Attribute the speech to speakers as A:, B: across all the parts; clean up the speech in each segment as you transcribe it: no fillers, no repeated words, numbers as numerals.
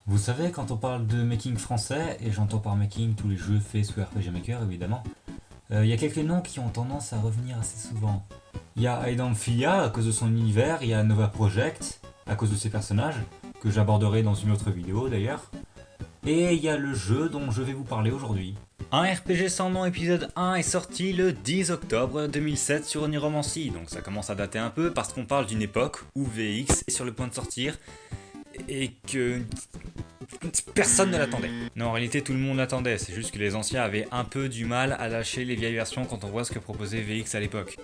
A: Vous savez, quand on parle de making français, et j'entends par making tous les jeux faits sous RPG Maker évidemment, il y a quelques noms qui ont tendance à revenir assez souvent. Il y a Aidan Filia à cause de son univers, il y a Nova Project à cause de ses personnages, que j'aborderai dans une autre vidéo d'ailleurs, et il y a le jeu dont je vais vous parler aujourd'hui. Un RPG sans nom épisode 1 est sorti le 10 octobre 2007 sur Oniromancy, donc ça commence à dater un peu parce qu'on parle d'une époque où VX est sur le point de sortir et que personne ne l'attendait. Non, en réalité tout le monde l'attendait, c'est juste que les anciens avaient un peu du mal à lâcher les vieilles versions quand on voit ce que proposait VX à l'époque.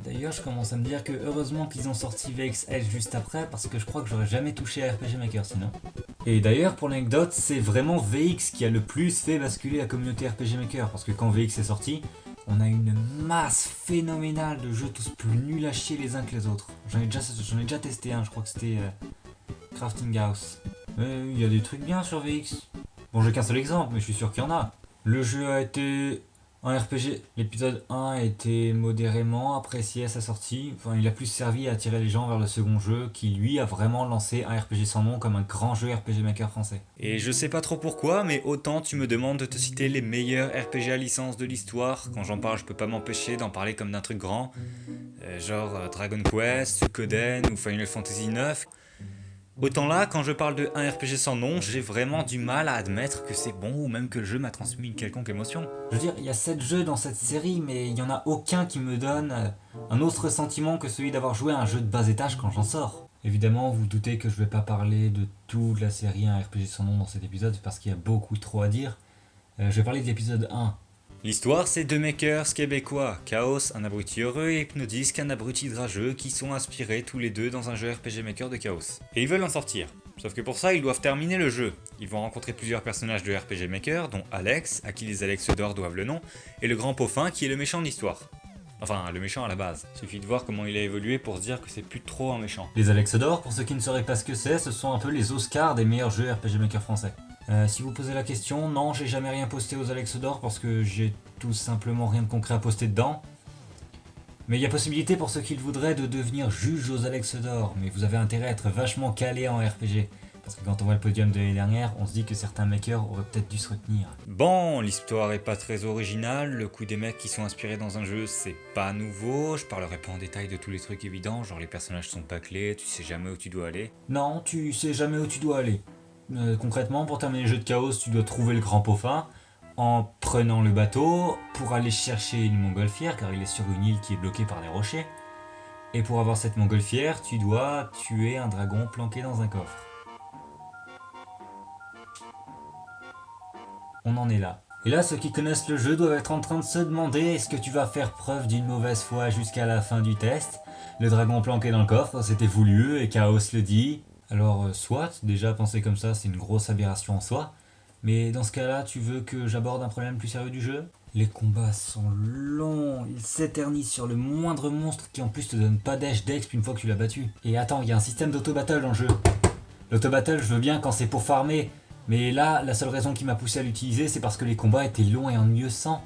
A: D'ailleurs, je commence à me dire que heureusement qu'ils ont sorti VX Edge juste après, parce que je crois que j'aurais jamais touché à RPG Maker sinon. Et d'ailleurs, pour l'anecdote, c'est vraiment VX qui a le plus fait basculer la communauté RPG Maker, parce que quand VX est sorti, on a une masse phénoménale de jeux tous plus nuls à chier les uns que les autres. J'en ai déjà testé un, je crois que c'était Crafting House. Il y a des trucs bien sur VX. Bon, j'ai qu'un seul exemple, mais je suis sûr qu'il y en a. Le jeu a été un RPG. L'épisode 1 a été modérément apprécié à sa sortie. Enfin, il a plus servi à attirer les gens vers le second jeu, qui lui a vraiment lancé un RPG sans nom comme un grand jeu RPG Maker français. Et je sais pas trop pourquoi, mais autant tu me demandes de te citer les meilleurs RPG à licence de l'histoire. Quand j'en parle, je peux pas m'empêcher d'en parler comme d'un truc grand. Genre Dragon Quest, Suikoden ou Final Fantasy IX. Autant là, quand je parle de un RPG sans nom, j'ai vraiment du mal à admettre que c'est bon ou même que le jeu m'a transmis une quelconque émotion. Je veux dire, il y a 7 jeux dans cette série, mais il n'y en a aucun qui me donne un autre sentiment que celui d'avoir joué à un jeu de bas étage quand j'en sors. Évidemment, vous doutez que je vais pas parler de toute la série un RPG sans nom dans cet épisode parce qu'il y a beaucoup trop à dire. Je vais parler de l'épisode 1. L'histoire, c'est deux makers québécois, Chaos, un abruti heureux, et Hypnodisc, un abruti rageux, qui sont inspirés tous les deux dans un jeu RPG Maker de Chaos. Et ils veulent en sortir. Sauf que pour ça, ils doivent terminer le jeu. Ils vont rencontrer plusieurs personnages de RPG Maker, dont Alex, à qui les Alex d'or doivent le nom, et le grand Poffin, qui est le méchant de l'histoire. Enfin, le méchant à la base. Suffit de voir comment il a évolué pour se dire que c'est plus trop un méchant. Les Alex d'or, pour ceux qui ne sauraient pas ce que c'est, ce sont un peu les Oscars des meilleurs jeux RPG Maker français. Si vous posez la question, non, j'ai jamais rien posté aux Alex d'or parce que j'ai tout simplement rien de concret à poster dedans. Mais il y a possibilité pour ceux qui le voudraient de devenir juge aux Alex d'or, mais vous avez intérêt à être vachement calé en RPG. Parce que quand on voit le podium de l'année dernière, on se dit que certains makers auraient peut-être dû se retenir. Bon, l'histoire est pas très originale, le coup des mecs qui sont inspirés dans un jeu c'est pas nouveau, je parlerai pas en détail de tous les trucs évidents, genre les personnages sont bâclés, tu sais jamais où tu dois aller. Non, tu sais jamais où tu dois aller. Concrètement, pour terminer le jeu de Chaos, tu dois trouver le grand Poffin en prenant le bateau pour aller chercher une montgolfière car il est sur une île qui est bloquée par des rochers. Et pour avoir cette montgolfière, tu dois tuer un dragon planqué dans un coffre. On en est là. Et là, ceux qui connaissent le jeu doivent être en train de se demander est-ce que tu vas faire preuve d'une mauvaise foi jusqu'à la fin du test. Le dragon planqué dans le coffre, c'était voulu et Chaos le dit. Alors, soit, déjà penser comme ça, c'est une grosse aberration en soi. Mais dans ce cas-là, tu veux que j'aborde un problème plus sérieux du jeu ? Les combats sont longs, ils s'éternisent sur le moindre monstre qui en plus te donne pas d'exp une fois que tu l'as battu. Et attends, il y a un système d'auto-battle dans le jeu. L'auto-battle, je veux bien quand c'est pour farmer, mais là, la seule raison qui m'a poussé à l'utiliser, c'est parce que les combats étaient longs et ennuyeux sans.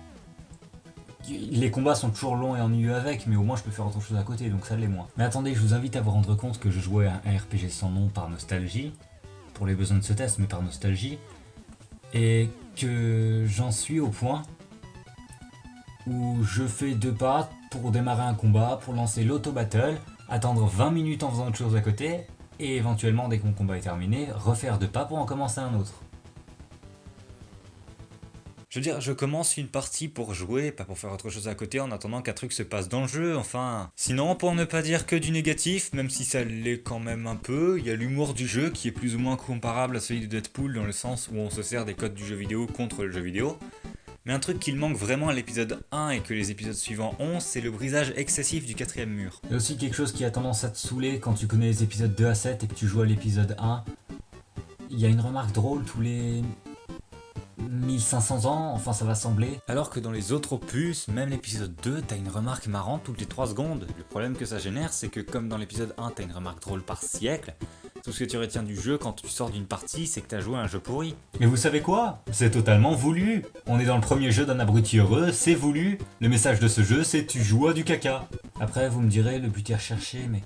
A: Les combats sont toujours longs et ennuyeux avec, mais au moins je peux faire autre chose à côté, donc ça l'est moins. Mais attendez, je vous invite à vous rendre compte que je jouais à un RPG sans nom par nostalgie, pour les besoins de ce test, mais par nostalgie, et que j'en suis au point où je fais 2 pas pour démarrer un combat, pour lancer l'auto-battle, attendre 20 minutes en faisant autre chose à côté, et éventuellement, dès que mon combat est terminé, refaire 2 pas pour en commencer un autre. Je veux dire, je commence une partie pour jouer, pas pour faire autre chose à côté en attendant qu'un truc se passe dans le jeu, enfin... Sinon, pour ne pas dire que du négatif, même si ça l'est quand même un peu, il y a l'humour du jeu qui est plus ou moins comparable à celui de Deadpool dans le sens où on se sert des codes du jeu vidéo contre le jeu vidéo. Mais un truc qu'il manque vraiment à l'épisode 1 et que les épisodes suivants ont, c'est le brisage excessif du 4ème mur. Il y a aussi quelque chose qui a tendance à te saouler quand tu connais les épisodes 2 à 7 et que tu joues à l'épisode 1. Il y a une remarque drôle tous les 1500 ans, enfin ça va sembler. Alors que dans les autres opus, même l'épisode 2, t'as une remarque marrante toutes les 3 secondes. Le problème que ça génère, c'est que comme dans l'épisode 1, t'as une remarque drôle par siècle, tout ce que tu retiens du jeu quand tu sors d'une partie, c'est que t'as joué à un jeu pourri. Mais vous savez quoi ? C'est totalement voulu. On est dans le premier jeu d'un abruti heureux, c'est voulu. Le message de ce jeu, c'est tu joues à du caca. Après, vous me direz, le but est recherché, mais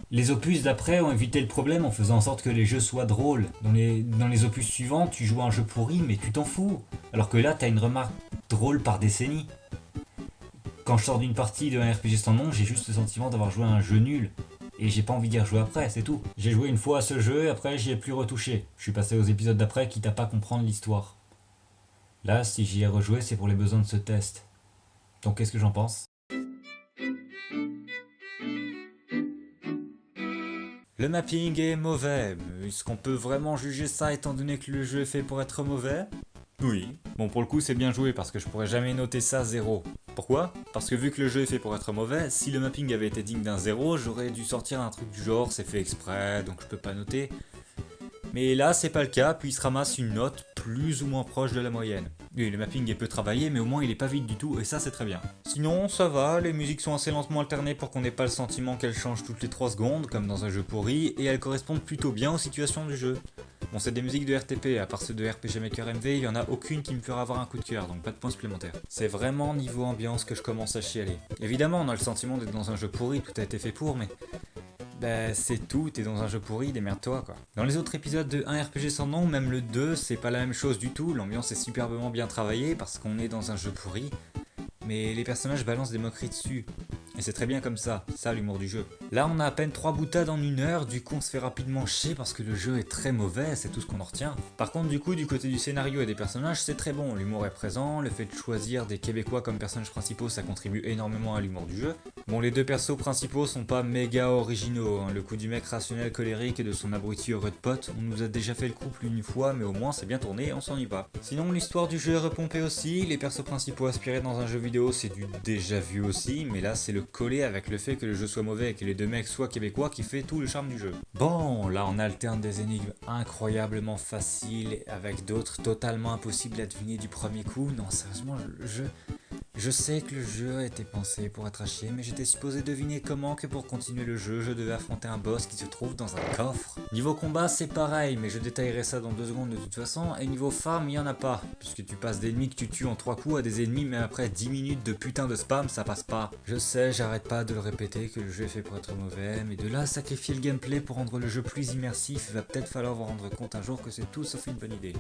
A: Les opus d'après ont évité le problème en faisant en sorte que les jeux soient drôles. Dans les opus suivants, tu joues un jeu pourri, mais tu t'en fous. Alors que là, t'as une remarque drôle par décennie. Quand je sors d'une partie de un RPG sans nom, j'ai juste le sentiment d'avoir joué à un jeu nul. Et j'ai pas envie d'y rejouer après, c'est tout. J'ai joué une fois à ce jeu et après j'y ai plus retouché. Je suis passé aux épisodes d'après quitte à pas comprendre l'histoire. Là, si j'y ai rejoué, c'est pour les besoins de ce test. Donc qu'est-ce que j'en pense? Le mapping est mauvais, mais est-ce qu'on peut vraiment juger ça étant donné que le jeu est fait pour être mauvais? Oui. Bon, pour le coup, c'est bien joué parce que je pourrais jamais noter ça 0. Pourquoi? Parce que vu que le jeu est fait pour être mauvais, si le mapping avait été digne d'un 0, j'aurais dû sortir un truc du genre, c'est fait exprès, donc je peux pas noter. Mais là, c'est pas le cas, puis il se ramasse une note plus ou moins proche de la moyenne. Oui, le mapping est peu travaillé, mais au moins il est pas vide du tout, et ça c'est très bien. Sinon, ça va, les musiques sont assez lentement alternées pour qu'on n'ait pas le sentiment qu'elles changent toutes les 3 secondes, comme dans un jeu pourri, et elles correspondent plutôt bien aux situations du jeu. Bon, c'est des musiques de RTP, à part ceux de RPG Maker MV, il y en a aucune qui me fera avoir un coup de cœur, donc pas de points supplémentaires. C'est vraiment niveau ambiance que je commence à chialer. Évidemment, on a le sentiment d'être dans un jeu pourri, tout a été fait pour, mais... bah c'est tout, t'es dans un jeu pourri, démerde-toi quoi. Dans les autres épisodes de 1 RPG sans nom, même le 2, c'est pas la même chose du tout, l'ambiance est superbement bien travaillée parce qu'on est dans un jeu pourri, mais les personnages balancent des moqueries dessus. Et c'est très bien comme ça, c'est ça l'humour du jeu. Là on a à peine 3 boutades en 1 heure, du coup on se fait rapidement chier parce que le jeu est très mauvais, c'est tout ce qu'on en retient. Par contre du coup du côté du scénario et des personnages c'est très bon, l'humour est présent, le fait de choisir des Québécois comme personnages principaux ça contribue énormément à l'humour du jeu. Bon les deux persos principaux sont pas méga originaux, hein. Le coup du mec rationnel colérique et de son abruti heureux de pote, on nous a déjà fait le couple une fois mais au moins c'est bien tourné et on s'ennuie pas. Sinon l'histoire du jeu est repompée aussi, les persos principaux aspirés dans un jeu vidéo c'est du déjà vu aussi, mais là c'est le collé avec le fait que le jeu soit mauvais et que les deux mecs soient québécois qui fait tout le charme du jeu. Bon, là on alterne des énigmes incroyablement faciles avec d'autres totalement impossibles à deviner du premier coup. Non, sérieusement, je sais que le jeu a été pensé pour être à chier, mais j'étais supposé deviner comment que pour continuer le jeu, je devais affronter un boss qui se trouve dans un coffre. Niveau combat, c'est pareil, mais je détaillerai ça dans 2 secondes de toute façon, et niveau farm, il y en a pas, puisque tu passes d'ennemis que tu tues en 3 coups à des ennemis, mais après 10 minutes de putain de spam, ça passe pas. Je sais, j'arrête pas de le répéter que le jeu est fait pour être mauvais, mais de là à sacrifier le gameplay pour rendre le jeu plus immersif, il va peut-être falloir vous rendre compte un jour que c'est tout sauf une bonne idée.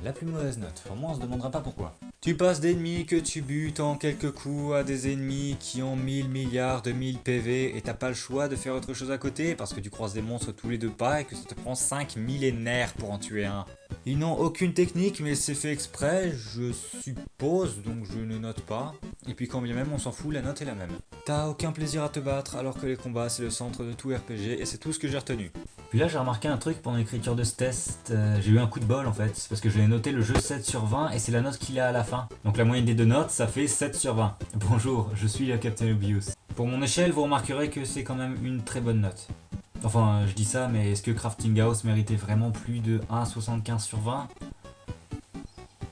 A: La plus mauvaise note, au moins on se demandera pas pourquoi. Tu passes d'ennemis que tu butes en quelques coups à des ennemis qui ont 1000 milliards de 1000 PV et t'as pas le choix de faire autre chose à côté parce que tu croises des monstres tous les 2 pas et que ça te prend 5 millénaires pour en tuer un. Ils n'ont aucune technique mais c'est fait exprès, je suppose, donc je ne note pas. Et puis quand bien même on s'en fout, la note est la même. T'as aucun plaisir à te battre alors que les combats c'est le centre de tout RPG et c'est tout ce que j'ai retenu. Puis là j'ai remarqué un truc pendant l'écriture de ce test, j'ai eu un coup de bol en fait, c'est parce que j'ai noté le jeu 7 sur 20 et c'est la note qu'il a à la fin. Donc la moyenne des 2 notes ça fait 7 sur 20. Bonjour, je suis le Captain Obvious. Pour mon échelle vous remarquerez que c'est quand même une très bonne note. Enfin je dis ça mais est-ce que Crafting House méritait vraiment plus de 1,75 sur 20?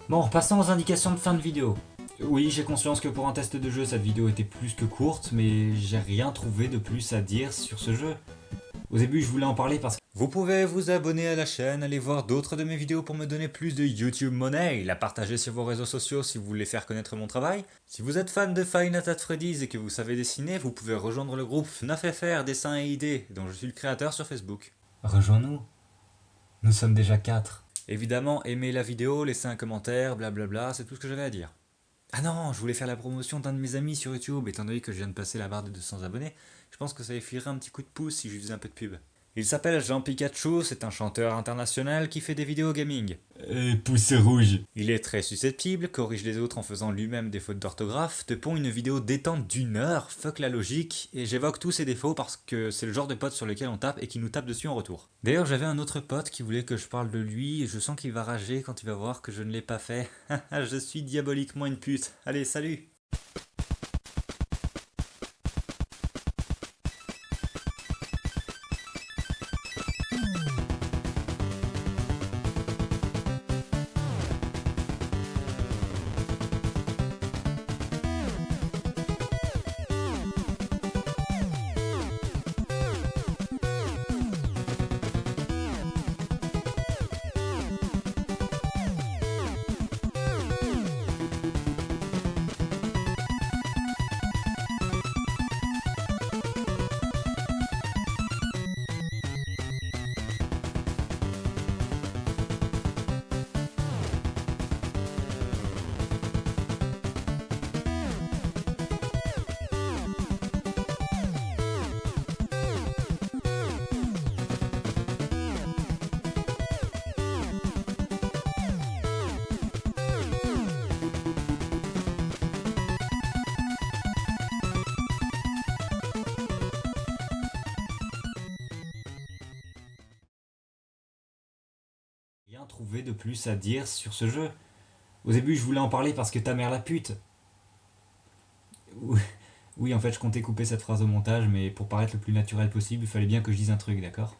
A: Bon, passons aux indications de fin de vidéo. Oui, j'ai conscience que pour un test de jeu, cette vidéo était plus que courte, mais j'ai rien trouvé de plus à dire sur ce jeu. Au début, je voulais en parler parce que... Vous pouvez vous abonner à la chaîne, aller voir d'autres de mes vidéos pour me donner plus de YouTube money, la partager sur vos réseaux sociaux si vous voulez faire connaître mon travail. Si vous êtes fan de Five Nights at Freddy's et que vous savez dessiner, vous pouvez rejoindre le groupe FNAFFR Dessins et Idées, dont je suis le créateur sur Facebook. Rejoins-nous. Nous sommes déjà 4. Évidemment, aimez la vidéo, laissez un commentaire, blablabla, c'est tout ce que j'avais à dire. Ah non, je voulais faire la promotion d'un de mes amis sur YouTube, étant donné que je viens de passer la barre de 200 abonnés, je pense que ça lui filerait un petit coup de pouce si je lui faisais un peu de pub. Il s'appelle Jean Pikachu, c'est un chanteur international qui fait des vidéos gaming. Pouce rouge. Il est très susceptible, corrige les autres en faisant lui-même des fautes d'orthographe, te pond une vidéo détente d'1 heure, fuck la logique, et j'évoque tous ses défauts parce que c'est le genre de pote sur lequel on tape et qui nous tape dessus en retour. D'ailleurs j'avais un autre pote qui voulait que je parle de lui, et je sens qu'il va rager quand il va voir que je ne l'ai pas fait. Je suis diaboliquement une pute. Allez, salut! rien trouvé de plus à dire sur ce jeu. Au début, je voulais en parler parce que ta mère la pute. Oui, en fait, je comptais couper cette phrase au montage, mais pour paraître le plus naturel possible, il fallait bien que je dise un truc, d'accord?